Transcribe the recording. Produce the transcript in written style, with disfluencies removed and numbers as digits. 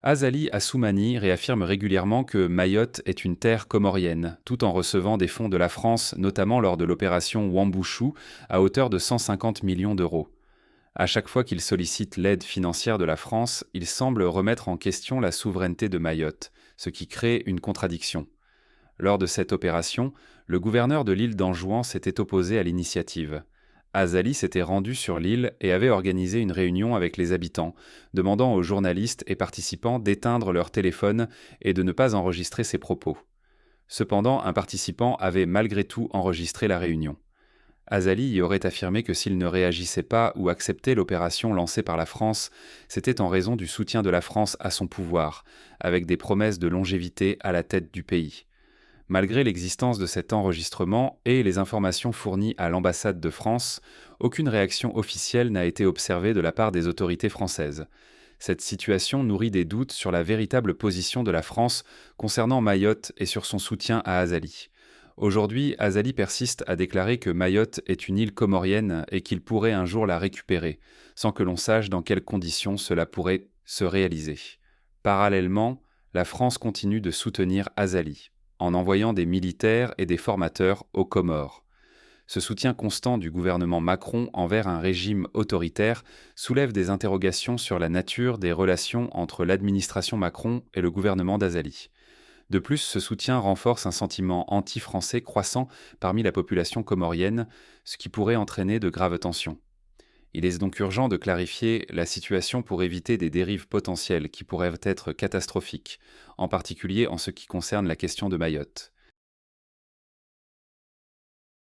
Azali Assoumani réaffirme régulièrement que Mayotte est une terre comorienne, tout en recevant des fonds de la France, notamment lors de l'opération Wambushu, à hauteur de 150 millions d'euros. À chaque fois qu'il sollicite l'aide financière de la France, il semble remettre en question la souveraineté de Mayotte, ce qui crée une contradiction. Lors de cette opération, le gouverneur de l'île d'Anjouan s'était opposé à l'initiative. Azali s'était rendu sur l'île et avait organisé une réunion avec les habitants, demandant aux journalistes et participants d'éteindre leur téléphone et de ne pas enregistrer ses propos. Cependant, un participant avait malgré tout enregistré la réunion. Azali y aurait affirmé que s'il ne réagissait pas ou acceptait l'opération lancée par la France, c'était en raison du soutien de la France à son pouvoir, avec des promesses de longévité à la tête du pays. Malgré l'existence de cet enregistrement et les informations fournies à l'ambassade de France, aucune réaction officielle n'a été observée de la part des autorités françaises. Cette situation nourrit des doutes sur la véritable position de la France concernant Mayotte et sur son soutien à Azali. Aujourd'hui, Azali persiste à déclarer que Mayotte est une île comorienne et qu'il pourrait un jour la récupérer, sans que l'on sache dans quelles conditions cela pourrait se réaliser. Parallèlement, la France continue de soutenir Azali, en envoyant des militaires et des formateurs aux Comores. Ce soutien constant du gouvernement Macron envers un régime autoritaire soulève des interrogations sur la nature des relations entre l'administration Macron et le gouvernement d'Azali. De plus, ce soutien renforce un sentiment anti-français croissant parmi la population comorienne, ce qui pourrait entraîner de graves tensions. Il est donc urgent de clarifier la situation pour éviter des dérives potentielles qui pourraient être catastrophiques, en particulier en ce qui concerne la question de Mayotte.